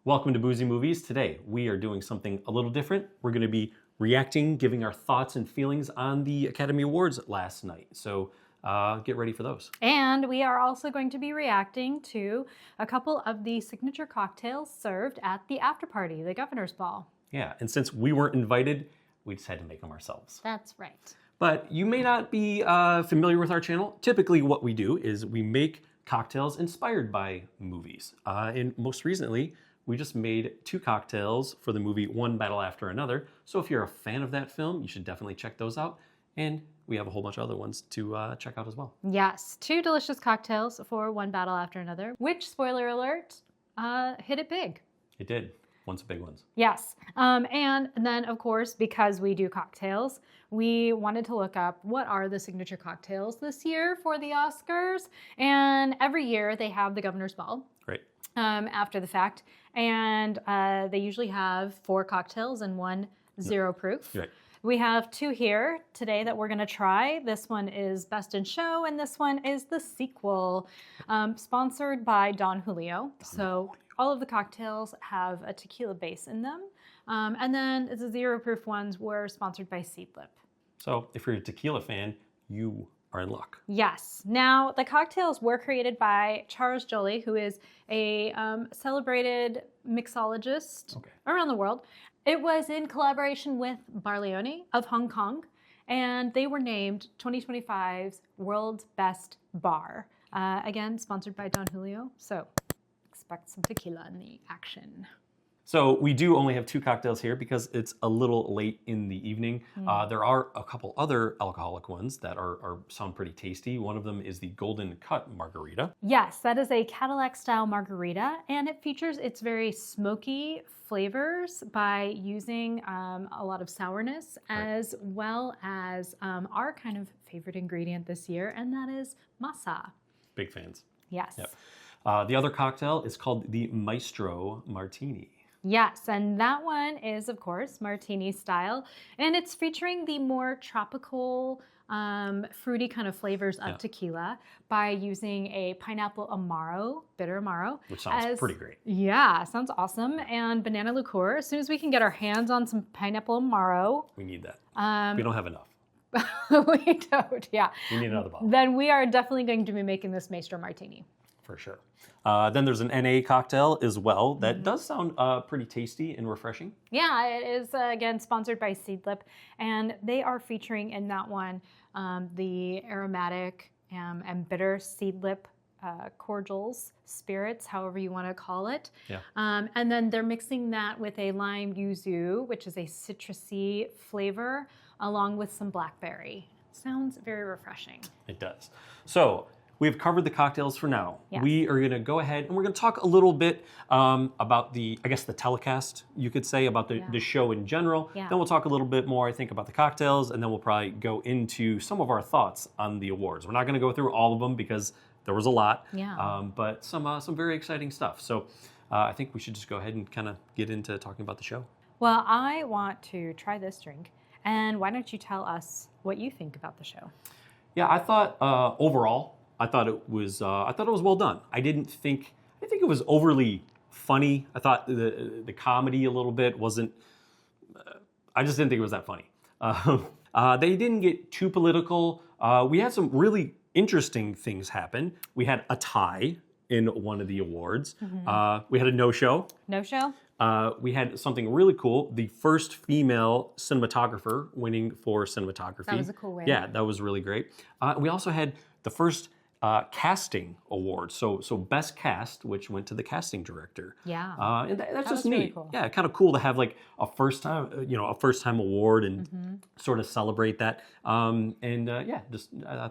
Welcome to Boozy Movies. Today, we are doing something a little different. We're going to be reacting, giving our thoughts and feelings on the Academy Awards last night. So get ready for those. And we are also going to be reacting to a couple of the signature cocktails served at the after party, the Governor's Ball. Yeah, and since we weren't invited, we just had to make them ourselves. That's right. But you may not be familiar with our channel. Typically what we do is we make cocktails inspired by movies. And most recently, we just made 2 cocktails for the movie One Battle After Another. So if you're a fan of that film, you should definitely check those out. And we have a whole bunch of other ones to check out as well. Yes, 2 delicious cocktails for One Battle After Another, which, spoiler alert, hit it big. It did. One's the big ones. Yes. And then, of course, because we do cocktails, we wanted to look up what are the signature cocktails this year for the Oscars. And every year they have the Governor's Ball. Great. After the fact. And they usually have 4 cocktails and 1 zero proof. Right. We have 2 here today that we're going to try. This one is Best in Show, and this one is the Sequal, sponsored by Don Julio. So all of the cocktails have a tequila base in them. And then the zero proof ones were sponsored by Seedlip. So if you're a tequila fan, you are in luck. Yes. Now, the cocktails were created by Charles Joly, who is a celebrated mixologist around the world. It was in collaboration with Leone of Hong Kong, and they were named 2025's World's Best Bar. Again, sponsored by Don Julio, so expect some tequila in the action. So we do only have 2 cocktails here because it's a little late in the evening. There are a couple other alcoholic ones that sound pretty tasty. One of them is the Golden Cut Margarita. Yes, that is a Cadillac style margarita, and it features its very smoky flavors by using a lot of sourness, as well as our kind of favorite ingredient this year, and that is Masa. Big fans. Yes. Yep. The other cocktail is called the Maestro Martini. Yes, and that one is, of course, martini style, and it's featuring the more tropical, fruity kind of flavors of tequila by using a Pineapple Amaro, bitter Amaro. Which sounds pretty great. Yeah, sounds awesome. And Banana Liqueur. As soon as we can get our hands on some Pineapple Amaro. We need that. We don't have enough. We don't, yeah. We need another bottle. Then we are definitely going to be making this Maestro Martini. For sure. Then there's an NA cocktail as well that does sound pretty tasty and refreshing. Yeah, it is, again, sponsored by Seedlip, and they are featuring in that one the aromatic and bitter Seedlip cordials, spirits, however you want to call it. Yeah. And then they're mixing that with a lime yuzu, which is a citrusy flavor, along with some blackberry. Sounds very refreshing. It does. So we've covered the cocktails for now. Yes. We are going to go ahead and we're going to talk a little bit about the telecast, you could say, about the show in general. Yeah. Then we'll talk a little bit more, I think, about the cocktails, and then we'll probably go into some of our thoughts on the awards. We're not going to go through all of them because there was a lot, but some very exciting stuff. So I think we should just go ahead and kind of get into talking about the show. Well, I want to try this drink, and why don't you tell us what you think about the show? Yeah, I thought overall, I thought it was well done. I didn't think it was overly funny. I thought the comedy a little bit wasn't. I just didn't think it was that funny. They didn't get too political. We had some really interesting things happen. We had a tie in one of the awards. We had a no-show. No-show? We had something really cool. The first female cinematographer winning for cinematography. That was a cool win. Yeah, that was really great. We also had the first casting award. So best cast, which went to the casting director. Yeah. And that's just really neat. Cool. Yeah, kind of cool to have like a first time award and sort of celebrate that. I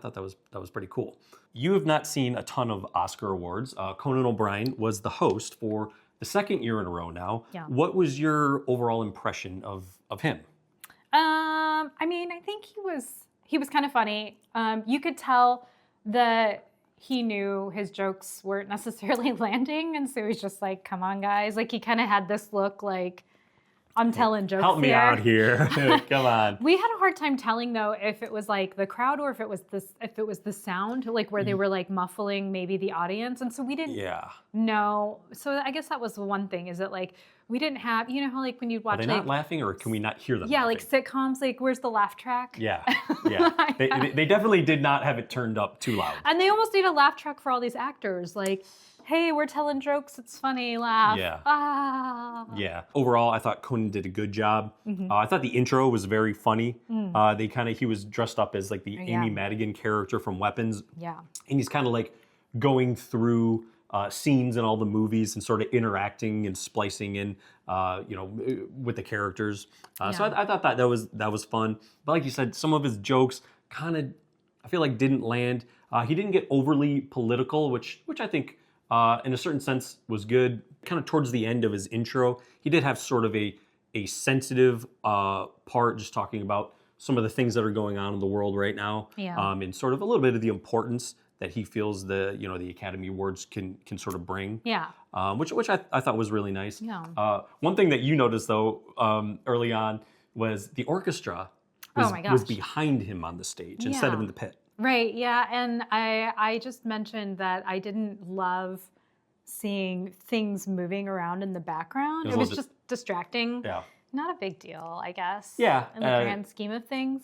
thought that was pretty cool. You have not seen a ton of Oscar awards. Conan O'Brien was the host for the 2nd year in a row now. Yeah. What was your overall impression of him? I mean, I think he was kind of funny. You could tell that he knew his jokes weren't necessarily landing, and so he's just like, come on, guys. Like, he kind of had this look like, I'm telling jokes here. Help me out here. Come on. We had a hard hard time telling though if it was like the crowd or if it was the sound, like where they were like muffling maybe the audience, and so we didn't know. So I guess that was the one thing, is that like we didn't have, you know how like when you'd watch, are they like, not laughing, or can we not hear them? Yeah, laughing? like sitcoms, like where's the laugh track? Yeah. They definitely did not have it turned up too loud. And they almost need a laugh track for all these actors, like, hey, we're telling jokes, it's funny, laugh. Yeah. Ah. Yeah. Overall, I thought Conan did a good job. I thought the intro was very funny. He was dressed up as like the Amy Madigan character from Weapons. Yeah. And he's kind of like going through scenes in all the movies and sort of interacting and splicing in, with the characters. So I thought that was fun. But like you said, some of his jokes kind of, I feel like, didn't land. He didn't get overly political, which I think, in a certain sense, was good. Kind of towards the end of his intro, he did have sort of a sensitive part, just talking about some of the things that are going on in the world right now, and sort of a little bit of the importance that he feels the Academy Awards can sort of bring. Yeah. Which I thought was really nice. Yeah. One thing that you noticed though early on was the orchestra was behind him on the stage instead of in the pit. Right, yeah, and I just mentioned that I didn't love seeing things moving around in the background. It was just distracting. Yeah. Not a big deal, I guess. Yeah. In the grand scheme of things.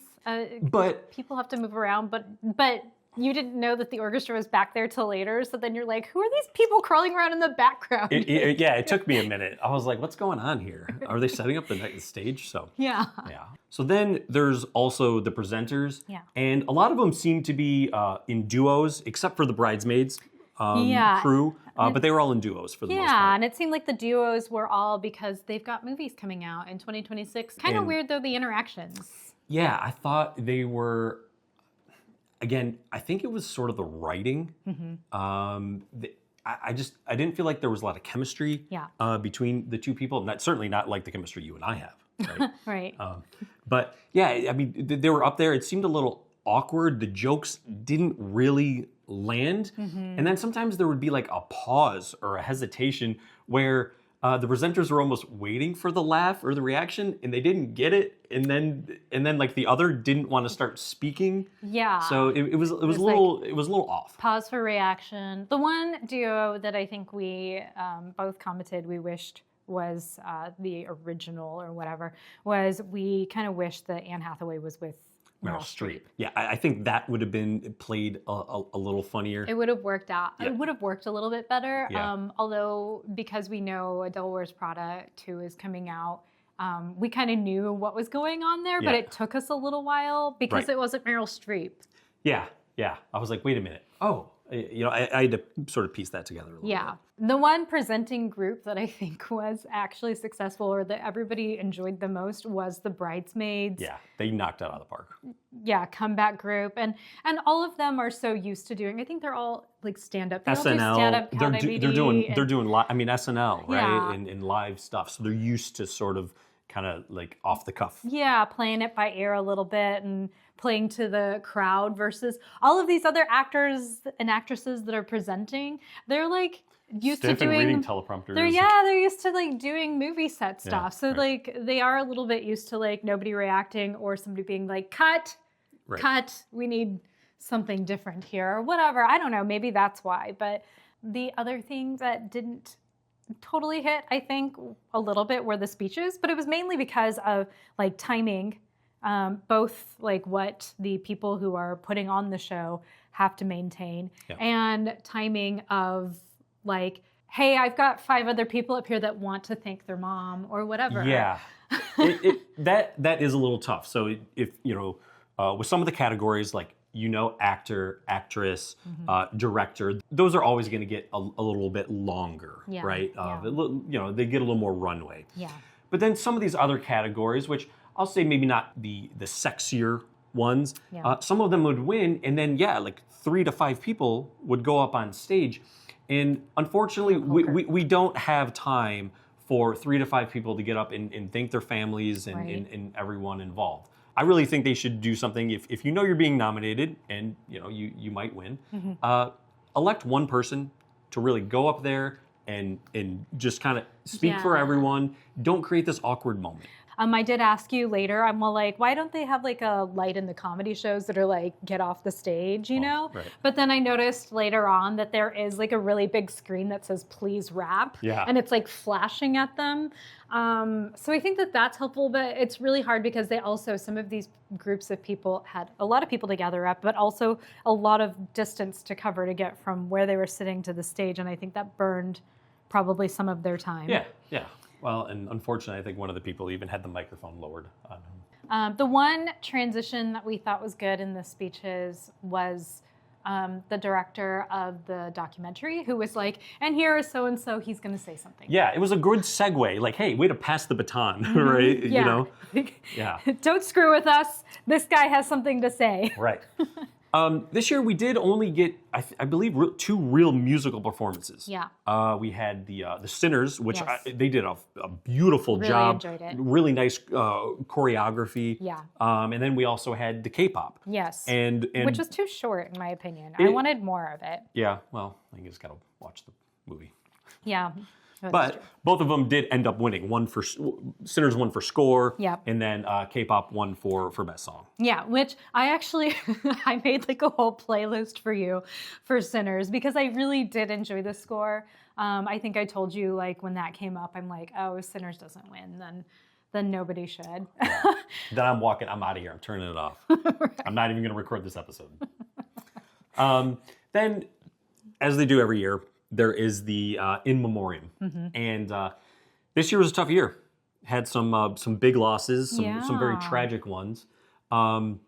But people have to move around, but you didn't know that the orchestra was back there till later, so then you're like, who are these people crawling around in the background? It took me a minute. I was like, what's going on here? Are they setting up the stage? So yeah. So then there's also the presenters, and a lot of them seem to be in duos, except for the bridesmaids crew, but they were all in duos for the most part. Yeah, and it seemed like the duos were all because they've got movies coming out in 2026. Kind of weird though, the interactions. Yeah, I thought they were. Again, I think it was sort of the writing. I didn't feel like there was a lot of chemistry between the two people. Certainly not like the chemistry you and I have. Right. Right. But yeah, I mean, they were up there. It seemed a little awkward. The jokes didn't really land. And then sometimes there would be like a pause or a hesitation where the presenters were almost waiting for the laugh or the reaction, and they didn't get it, and then like the other didn't want to start speaking. Yeah. So it was a little off. Pause for reaction. The one duo that I think we both commented we wished was the original or whatever was, we kind of wished that Anne Hathaway was with Meryl Streep. Yeah, I think that would have been played a little funnier. It would have worked out. Yeah. It would have worked a little bit better. Yeah. Although, because we know A Devil Wears Prada 2 is coming out, we kind of knew what was going on there, but it took us a little while because it wasn't Meryl Streep. Yeah. I was like, wait a minute. Oh, I had to sort of piece that together a little bit. Yeah. The one presenting group that I think was actually successful, or that everybody enjoyed the most, was the Bridesmaids. Yeah, they knocked it out of the park. Yeah, comeback group. And all of them are so used to doing, I think they're all like stand-up. They SNL, all do stand-up comedy. They're doing I mean, SNL, right? And live stuff. So they're used to sort of kind of like off the cuff. Yeah, playing it by ear a little bit and playing to the crowd versus all of these other actors and actresses that are presenting. They're like used to doing reading teleprompters. They're used to like doing movie set stuff. So like they are a little bit used to like nobody reacting or somebody being like, cut, we need something different here or whatever. I don't know, maybe that's why. But the other thing that didn't totally hit, I think, a little bit were the speeches, but it was mainly because of like timing. Both like what the people who are putting on the show have to maintain and timing of like, hey, I've got 5 other people up here that want to thank their mom or whatever. Yeah, that is a little tough. So if, with some of the categories like, actor, actress, director, those are always going to get a little bit longer, right? They get a little more runway. Yeah. But then some of these other categories, which I'll say maybe not the sexier ones, some of them would win, and then like 3 to 5 people would go up on stage. And unfortunately, we don't have time for 3 to 5 people to get up and thank their families and everyone involved. I really think they should do something, if you know you're being nominated and you might win, elect one person to really go up there and just kind of speak for everyone. Don't create this awkward moment. I did ask you later, I'm all like, why don't they have like a light in the comedy shows that are like, get off the stage, you know? Right. But then I noticed later on that there is like a really big screen that says, please rap. Yeah. And it's like flashing at them. So I think that that's helpful, but it's really hard because they also, some of these groups of people had a lot of people to gather up, but also a lot of distance to cover to get from where they were sitting to the stage. And I think that burned probably some of their time. Yeah. Well, and unfortunately, I think one of the people even had the microphone lowered on him. The one transition that we thought was good in the speeches was the director of the documentary, who was like, and here is so-and-so, he's going to say something. Yeah, it was a good segue. Like, hey, way to pass the baton, right? Yeah. You know? Yeah. Don't screw with us. This guy has something to say. Right. This year we did only get, I believe, two real musical performances. Yeah. We had the Sinners, which Yes. They did a beautiful Really job. enjoyed it. Really nice choreography. Yeah. And then we also had the K-pop. Yes. And which was too short, in my opinion. I wanted more of it. Yeah. Well, I just got to watch the movie. Yeah. But both of them did end up winning. Sinners won for score, Yep. and then K-pop won for best song. Yeah, which I actually, I made like a whole playlist for you for Sinners because I really did enjoy the score. I think I told you like when that came up, I'm like, oh, if Sinners doesn't win, then nobody should. Yeah. Then I'm out of here. I'm turning it off. Right. I'm not even going to record this episode. Then, as they do every year, there is the In Memoriam. Mm-hmm. And this year was a tough year. Had some big losses, some very tragic ones. And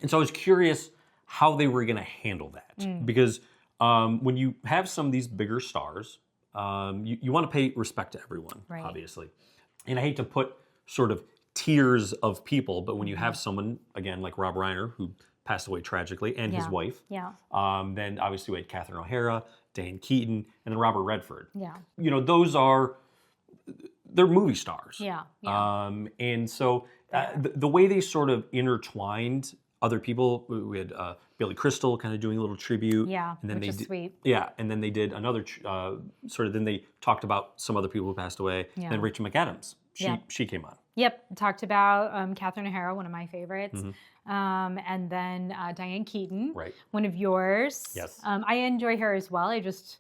so I was curious how they were going to handle that. Because when you have some of these bigger stars, you want to pay respect to everyone, right. Obviously. And I hate to put sort of tiers of people, but when you have someone, again, like Rob Reiner, who passed away tragically, and his wife. Yeah. Then obviously we had Catherine O'Hara, Dan Keaton, and then Robert Redford. Yeah. You know, they're movie stars. Yeah. And so the way they sort of intertwined other people, we had Billy Crystal kind of doing a little tribute. Yeah, and then which is sweet. Yeah, and then they did another then they talked about some other people who passed away. Yeah. Then Rachel McAdams, she came on. Yep, talked about Catherine O'Hara, one of my favorites. Mm-hmm. And then Diane Keaton, right. One of yours. Yes. I enjoy her as well. I just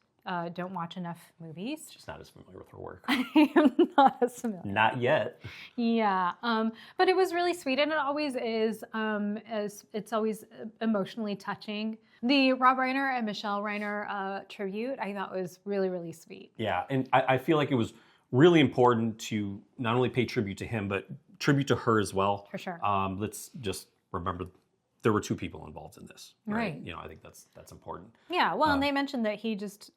don't watch enough movies. She's not as familiar with her work. I am not as familiar. Not yet. Yeah. But it was really sweet, and it always is. It's always emotionally touching. The Rob Reiner and Michelle Reiner tribute, I thought was really, really sweet. Yeah, and I feel like it was really important to not only pay tribute to him, but tribute to her as well. For sure. Let's just remember there were two people involved in this. Right. You know, I think that's important. Yeah. Well, and they mentioned that he just,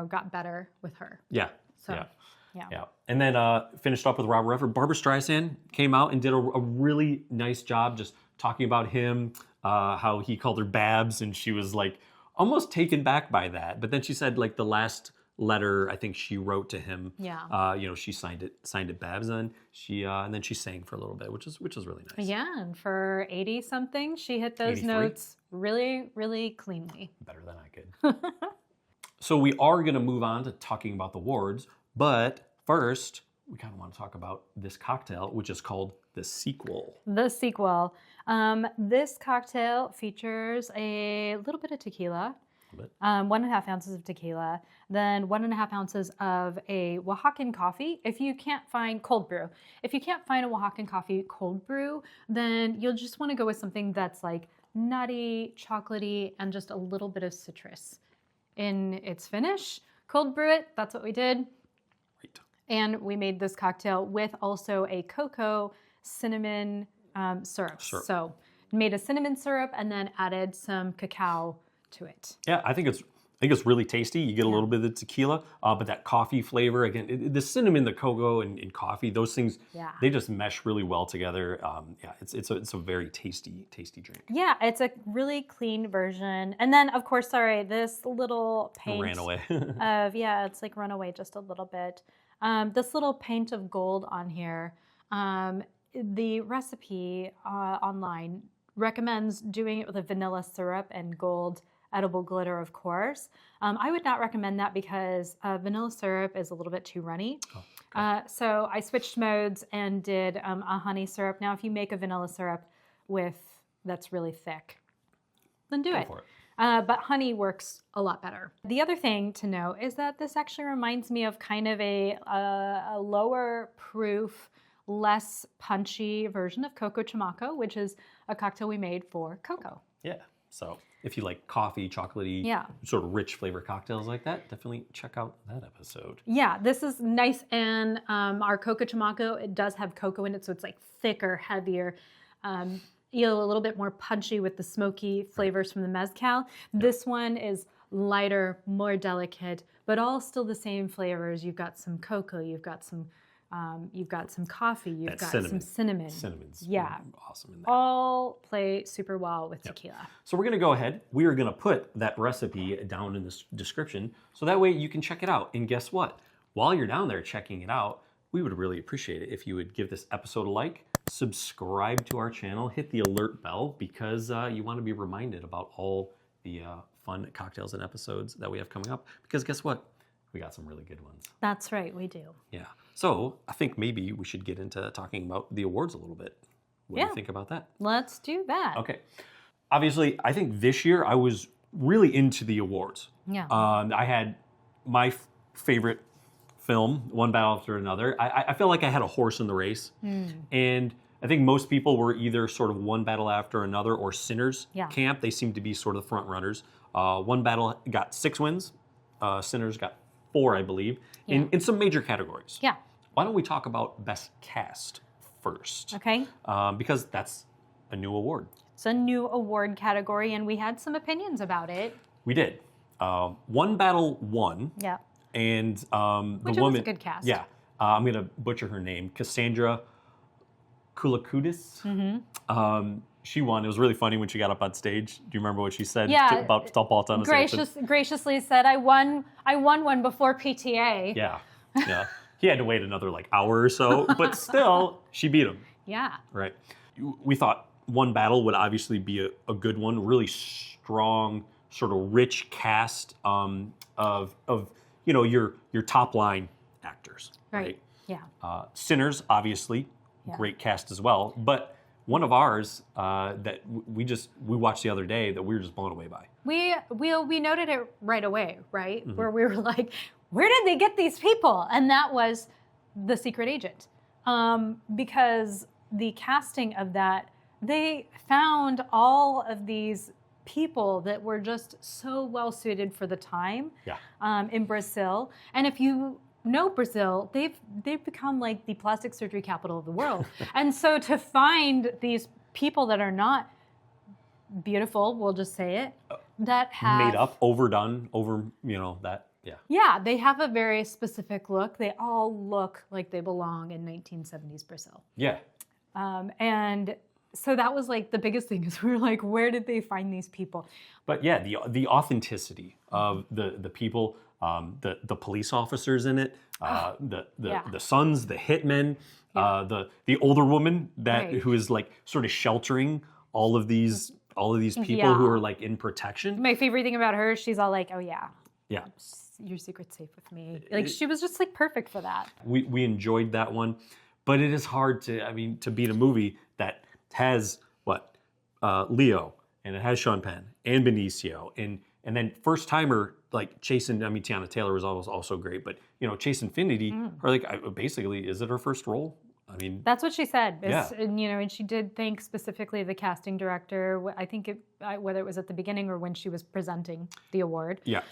got better with her. Yeah. So, yeah. And then finished up with Robert Redford. Barbra Streisand came out and did a really nice job just talking about him, how he called her Babs, and she was like almost taken back by that. But then she said like the last letter I think she wrote to him. Yeah. She signed it Babs, and then she sang for a little bit, which is really nice. Yeah, and for 80 something, she hit those 83. notes really, really cleanly. Better than I could. So we are going to move on to talking about the awards, but first we kind of want to talk about this cocktail, which is called the Sequal. The Sequal. This cocktail features a little bit of tequila. 1.5 ounces of tequila, then 1.5 ounces of a Oaxacan coffee. If you can't find cold brew, if you can't find a Oaxacan coffee cold brew, then you'll just want to go with something that's like nutty, chocolatey, and just a little bit of citrus in its finish. Cold brew it. That's what we did. Right. And we made this cocktail with also a cocoa cinnamon syrup. So made a cinnamon syrup and then added some cacao to it. Yeah, I think it's really tasty. You get a little bit of the tequila, but that coffee flavor, again, the cinnamon, the cocoa, and coffee, those things, they just mesh really well together. It's a very tasty drink. Yeah, it's a really clean version. And then, of course, this little paint. Ran away. It's like run away just a little bit. This little paint of gold on here, the recipe online recommends doing it with a vanilla syrup and gold edible glitter, of course. I would not recommend that because vanilla syrup is a little bit too runny. So I switched modes and did a honey syrup. Now, if you make a vanilla syrup that's really thick, then do it. But honey works a lot better. The other thing to know is that this actually reminds me of kind of a lower proof, less punchy version of Coco Chamaco, which is a cocktail we made for cocoa. Yeah. So if you like coffee, chocolatey, sort of rich flavor cocktails like that, definitely check out that episode. Yeah, this is nice. And our Coco Chamaco, it does have cocoa in it, so it's like thicker, heavier. A little bit more punchy with the smoky flavors from the mezcal. Yep. This one is lighter, more delicate, but all still the same flavors. You've got some cocoa, you've got some coffee, you've got some cinnamon. Cinnamon's awesome in there. All play super well with tequila. So we're going to go ahead. We are going to put that recipe down in the description so that way you can check it out. And guess what? While you're down there checking it out, we would really appreciate it if you would give this episode a like, subscribe to our channel, hit the alert bell because you want to be reminded about all the fun cocktails and episodes that we have coming up. Because guess what? We got some really good ones. That's right, we do. Yeah. So I think maybe we should get into talking about the awards a little bit. What do you think about that? Let's do that. Okay. Obviously, I think this year I was really into the awards. Yeah. I had my favorite film, one battle after another. I felt like I had a horse in the race. And I think most people were either sort of one battle after another or Sinners camp. They seemed to be sort of front runners. One battle got 6 wins. Sinners got 4, I believe, in some major categories. Yeah. Why don't we talk about Best Cast first? Okay. Because that's a new award. It's a new award category, and we had some opinions about it. We did. One battle won. Yeah. And the Which woman, was a good cast. Yeah, I'm gonna butcher her name, Cassandra Koulakoutis. She won. It was really funny when she got up on stage. Do you remember what she said about Paul Thomas? Graciously said, "I won one before PTA." Yeah, yeah. He had to wait another hour or so, but still, she beat him. Yeah. Right. We thought one battle would obviously be a good one. Really strong, sort of rich cast of your top line actors. Right. Yeah. Sinners, obviously, great cast as well. But one of ours that we watched the other day that we were just blown away by. We noted it right away, right? Where we were like, where did they get these people? And that was The Secret Agent. Because the casting of that, they found all of these people that were just so well suited for the time in Brazil. And if you know Brazil, they've become like the plastic surgery capital of the world. And so to find these people that are not beautiful, we'll just say it, that have made up, overdone, that. Yeah. Yeah, they have a very specific look. They all look like they belong in 1970s Brazil. Yeah. And so that was like the biggest thing is we were like, where did they find these people? But yeah, the authenticity of the people, the police officers in it, the sons, the hitmen, the older woman who is like sort of sheltering all of these people who are like in protection. My favorite thing about her, she's all like, oh yeah. Yeah. Your secret's safe with me. Like she was just like perfect for that. We enjoyed that one, but it is hard to beat a movie that has Leo, and it has Sean Penn and Benicio, and then first timer like Tiana Taylor was also great, but Chase Infinity, her basically, is it her first role? I mean, that's what she said. Yeah. And she did thank specifically the casting director. I think whether it was at the beginning or when she was presenting the award. Yeah.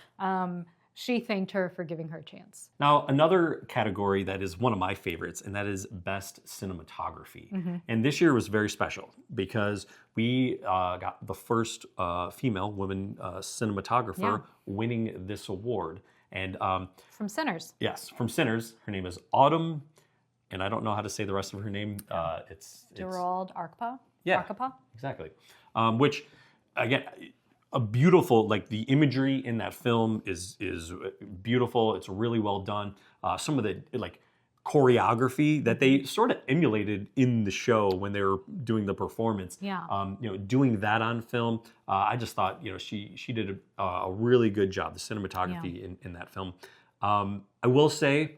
She thanked her for giving her a chance. Now, another category that is one of my favorites, and that is Best Cinematography. And this year was very special because we got the first female woman cinematographer winning this award. And from Sinners. Yes, from Sinners. Her name is Autumn, and I don't know how to say the rest of her name. It's Gerald Arkpa? Yeah, Arkapa? Exactly. Which, again, a beautiful, the imagery in that film is beautiful. It's really well done. Some of the choreography that they sort of emulated in the show when they were doing the performance. Yeah. Doing that on film, I just thought she did a really good job. The cinematography in that film. I will say,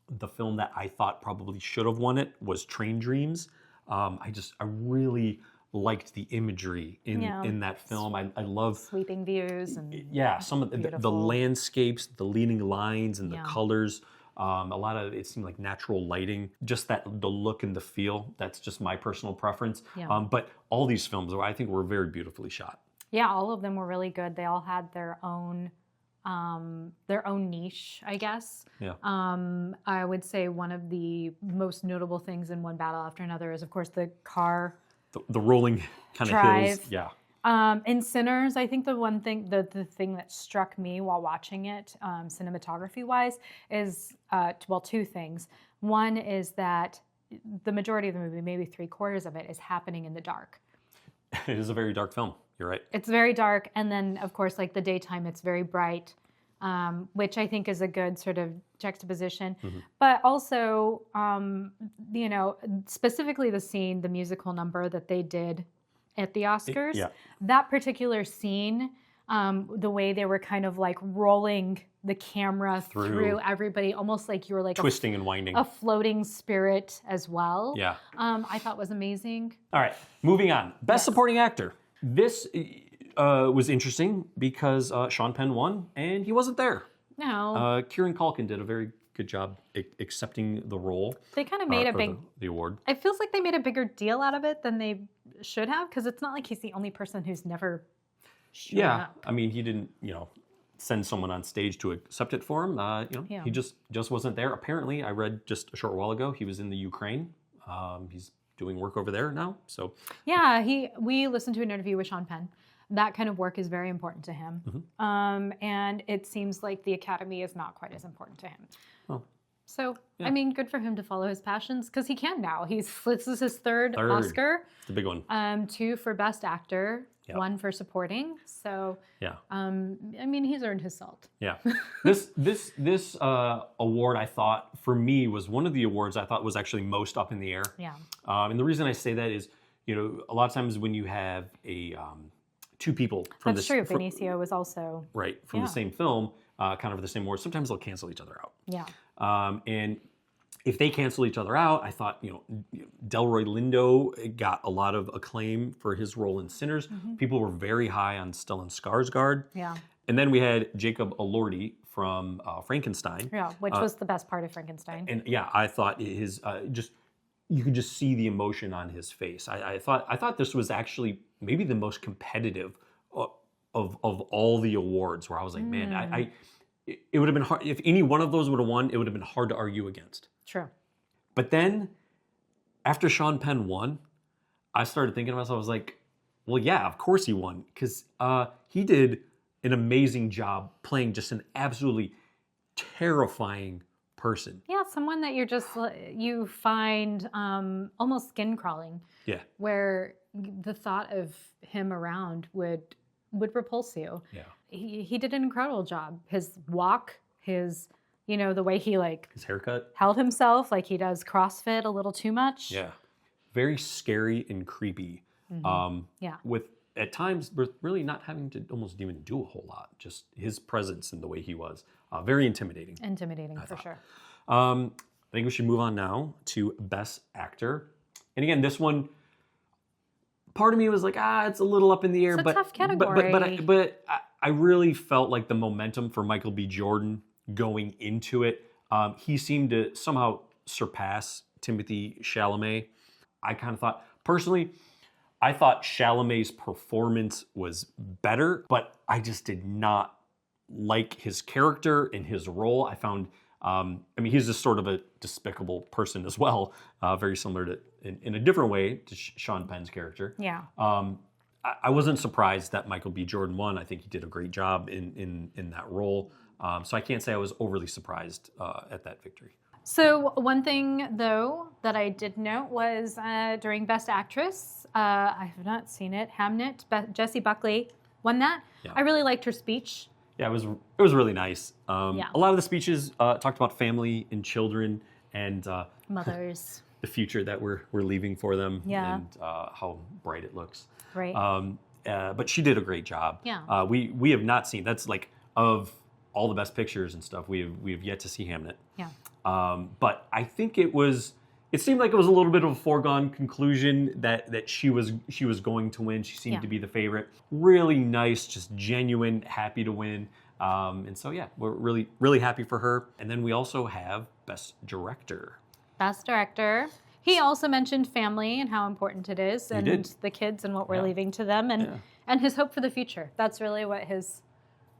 The film that I thought probably should have won it was Train Dreams. I really liked the imagery in that film. I love sweeping views and some of the landscapes, the leading lines, and the colors. A lot of it seemed like natural lighting, just the look and the feel. That's just my personal preference. Yeah. But all these films, I think, were very beautifully shot. Yeah, all of them were really good. They all had their own niche, I guess. Yeah. I would say one of the most notable things in one battle after another is, of course, the car. The rolling kind of hills. Yeah. In Sinners, I think the thing that struck me while watching it, cinematography-wise, is, two things. One is that the majority of the movie, maybe 3/4 of it, is happening in the dark. It is a very dark film. You're right. It's very dark. And then, of course, like the daytime, it's very bright, which I think is a good sort of juxtaposition. Mm-hmm. But also, specifically the musical number that they did at the Oscars, that particular scene, the way they were kind of like rolling the camera through everybody, almost like you were like twisting and winding, a floating spirit as well. Yeah, I thought was amazing. All right, moving on. Best supporting actor. This was interesting because Sean Penn won, and he wasn't there. No. Kieran Culkin did a very good job accepting the role. They kind of made the award. It feels like they made a bigger deal out of it than they should have, because it's not like he's the only person who's never shown up. I mean, he didn't, send someone on stage to accept it for him. He just wasn't there. Apparently, I read just a short while ago, he was in the Ukraine. He's doing work over there now. So yeah, we listened to an interview with Sean Penn. That kind of work is very important to him. Mm-hmm. And it seems like the Academy is not quite as important to him. Oh. So, I mean, good for him to follow his passions, because he can now. This is his third Oscar. It's a big one. 2 for Best Actor, 1 for Supporting. So, I mean, he's earned his salt. Yeah. This award, I thought, for me, was one of the awards I thought was actually most up in the air. Yeah. And the reason I say that is, a lot of times when you have two people from That's true. Benicio was also from the same film, kind of the same award. Sometimes they'll cancel each other out. Yeah. And if they cancel each other out, I thought Delroy Lindo got a lot of acclaim for his role in Sinners. Mm-hmm. People were very high on Stellan Skarsgård. Yeah. And then we had Jacob Elordi from Frankenstein. Yeah, which was the best part of Frankenstein. And I thought his you could just see the emotion on his face. I thought this was actually maybe the most competitive of all the awards, where I was like, man, it would have been hard if any one of those would have won. It would have been hard to argue against. True. But then, after Sean Penn won, I started thinking to myself, I was like, well, yeah, of course he won, because he did an amazing job playing just an absolutely terrifying person. Yeah, someone that you find almost skin crawling. Yeah. Where the thought of him around would repulse you. Yeah. He did an incredible job. His walk, the way he his haircut, held himself, like he does CrossFit a little too much. Yeah. Very scary and creepy. Mm-hmm. With at times really not having to almost even do a whole lot. Just his presence and the way he was. Very intimidating. Intimidating, for sure. I think we should move on now to Best Actor. And again, this one, part of me was like, it's a little up in the air. It's a tough category. But I really felt like the momentum for Michael B. Jordan going into it, he seemed to somehow surpass Timothée Chalamet. I kind of thought, personally, I thought Chalamet's performance was better, but I just did not like his character and his role. I found, he's just sort of a despicable person as well, very similar to, in a different way, to Sean Penn's character. Yeah. I wasn't surprised that Michael B. Jordan won. I think he did a great job in that role. So I can't say I was overly surprised at that victory. So one thing, though, that I did note was during Best Actress, I have not seen it, Hamnet, Jessie Buckley won that. Yeah. I really liked her speech. Yeah, it was really nice. A lot of the speeches talked about family and children and mothers, the future that we're leaving for them, and how bright it looks. Right. But she did a great job. Yeah. We have not seen, that's like, of all the Best Pictures and stuff, we have yet to see Hamnet. Yeah. But I think it seemed like it was a little bit of a foregone conclusion that she was going to win. She seemed to be the favorite. Really nice, just genuine, happy to win. And so, yeah, we're really, really happy for her. And then we also have Best Director. Best Director. He also mentioned family and how important it is, and the kids and what we're leaving to them, and his hope for the future. That's really what his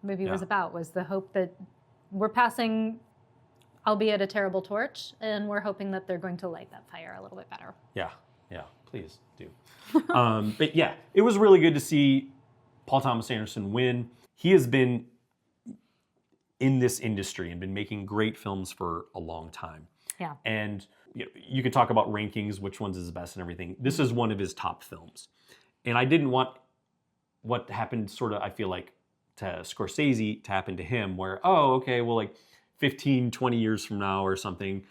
movie was about, was the hope that we're passing, albeit a terrible torch, and we're hoping that they're going to light that fire a little bit better. Yeah, please do. But yeah, it was really good to see Paul Thomas Anderson win. He has been in this industry and been making great films for a long time. Yeah. And you could talk about rankings, which one's is the best and everything. This is one of his top films. And I didn't want what happened sort of, I feel like, to Scorsese to happen to him, where, 15, 20 years from now or something,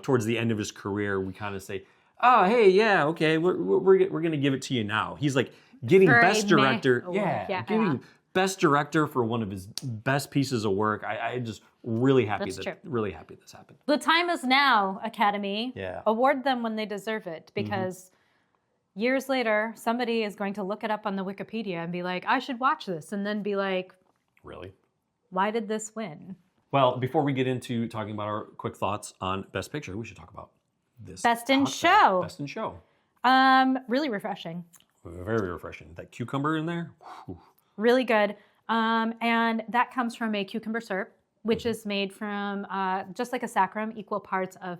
towards the end of his career, we kind of say, oh, hey, yeah, okay, we're going to give it to you now. He's like getting Best Director. Getting Best Director for one of his best pieces of work. I just really happy this happened. The time is now, Academy. Yeah. Award them when they deserve it, because years later, somebody is going to look it up on the Wikipedia and be like, I should watch this, and then be like, really? Why did this win? Well, before we get into talking about our quick thoughts on Best Picture, we should talk about this. Best in Show. Best in Show. Really refreshing. Very refreshing. That cucumber in there. Whew. Really good. And that comes from a cucumber syrup, which is made from, just like a saccharum, equal parts of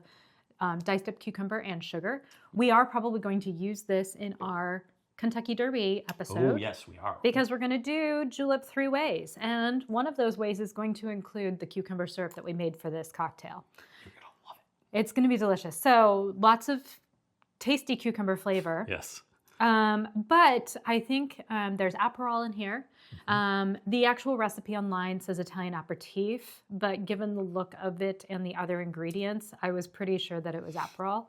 diced up cucumber and sugar. We are probably going to use this in our Kentucky Derby episode. Oh, yes, we are. Because we're going to do julep 3 ways. And one of those ways is going to include the cucumber syrup that we made for this cocktail. You're going to love it. It's going to be delicious. So lots of tasty cucumber flavor. Yes. But I think there's Aperol in here. The actual recipe online says Italian aperitif, but given the look of it and the other ingredients, I was pretty sure that it was Aperol.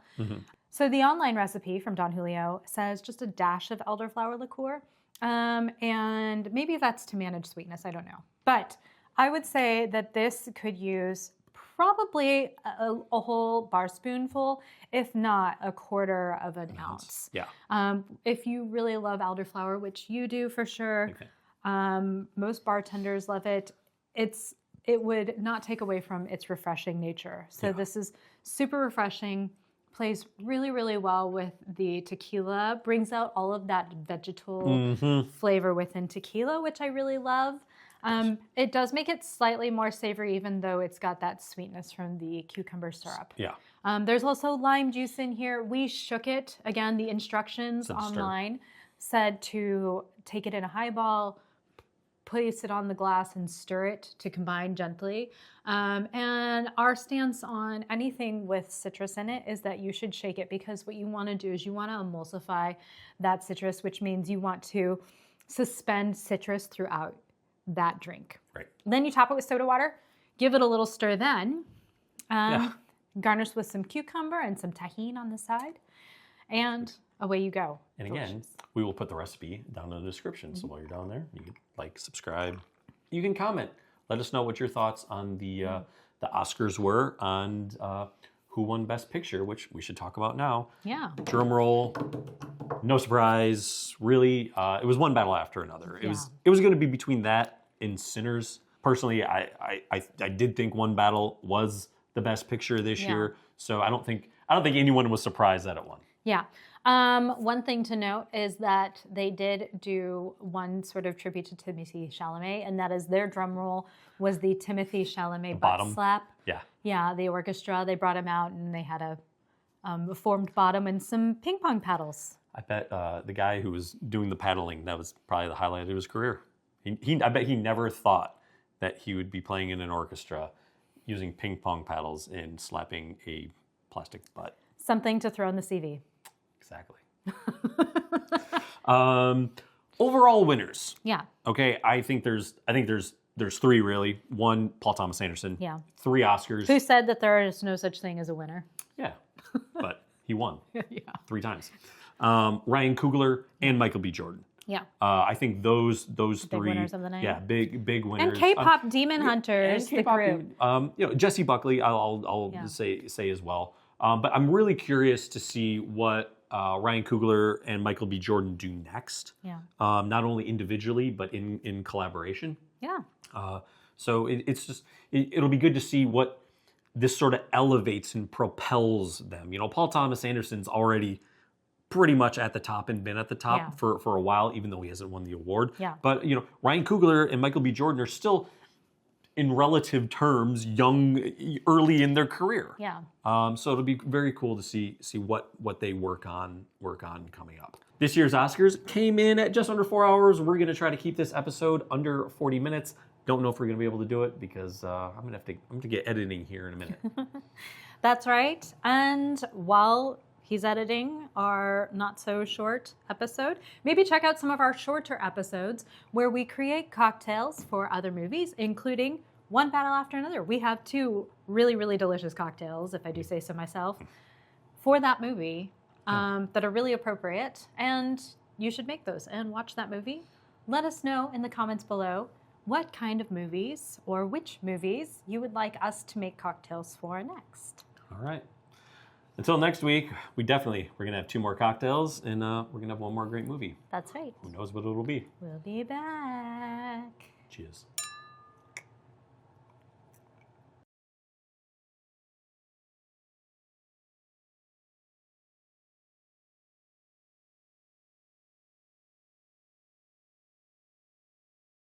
So the online recipe from Don Julio says just a dash of elderflower liqueur, and maybe that's to manage sweetness, I don't know. But I would say that this could use probably a whole bar spoonful, if not a quarter of an ounce. Yeah. If you really love elderflower, which you do for sure, most bartenders love it. It would not take away from its refreshing nature. So this is super refreshing, plays really, really well with the tequila, brings out all of that vegetal flavor within tequila, which I really love. It does make it slightly more savory, even though it's got that sweetness from the cucumber syrup. Yeah. There's also lime juice in here. We shook it. Again, the instructions online said to take it in a highball, place it on the glass and stir it to combine gently. And our stance on anything with citrus in it is that you should shake it, because what you want to do is you want to emulsify that citrus, which means you want to suspend citrus throughout that drink. Right. Then you top it with soda water, give it a little stir then, garnish with some cucumber and some tahini on the side, and away you go. And again, we will put the recipe down in the description. So while you're down there, you can like, subscribe. You can comment. Let us know what your thoughts on the Oscars were, on who won Best Picture, which we should talk about now. Yeah. Drum roll. No surprise. Really, it was one battle after another. It was going to be between that and Sinners. Personally, I did think One Battle was the Best Picture this year. So I don't think anyone was surprised that it won. Yeah. One thing to note is that they did do one sort of tribute to Timothée Chalamet, and that is their drum roll was the Timothée Chalamet butt slap. Yeah. Yeah, the orchestra, they brought him out and they had a formed bottom and some ping pong paddles. I bet the guy who was doing the paddling, that was probably the highlight of his career. I bet he never thought that he would be playing in an orchestra using ping pong paddles and slapping a plastic butt. Something to throw in the CV. Exactly. Overall winners. Yeah. Okay, I think there's 3 really. 1, Paul Thomas Anderson. Yeah. 3 Oscars. Who said that there is no such thing as a winner? Yeah, but he won 3 times. Ryan Coogler and Michael B. Jordan. Yeah. I think those Big three winners of the night. Yeah, big winners. And K-pop Demon Hunters, the group. Jesse Buckley, I'll say as well. But I'm really curious to see what Ryan Coogler and Michael B. Jordan do next. Yeah. Not only individually, but in collaboration. Yeah. So it'll be good to see what this sort of elevates and propels them. Paul Thomas Anderson's already pretty much at the top and been at the top for a while, even though he hasn't won the award. Yeah. But Ryan Coogler and Michael B. Jordan are still, in relative terms, young, early in their career. Yeah. So it'll be very cool to see what they work on coming up. This year's Oscars came in at just under 4 hours. We're going to try to keep this episode under 40 minutes. Don't know if we're going to be able to do it because I'm going to get editing here in a minute. That's right. And while he's editing our not so short episode, maybe check out some of our shorter episodes where we create cocktails for other movies, including One Battle After Another. We have 2 really, really delicious cocktails, if I do say so myself, for that movie that are really appropriate. And you should make those and watch that movie. Let us know in the comments below what kind of movies or which movies you would like us to make cocktails for next. All right. Until next week, we're going to have 2 more cocktails and we're going to have 1 more great movie. That's right. Who knows what it'll be? We'll be back. Cheers.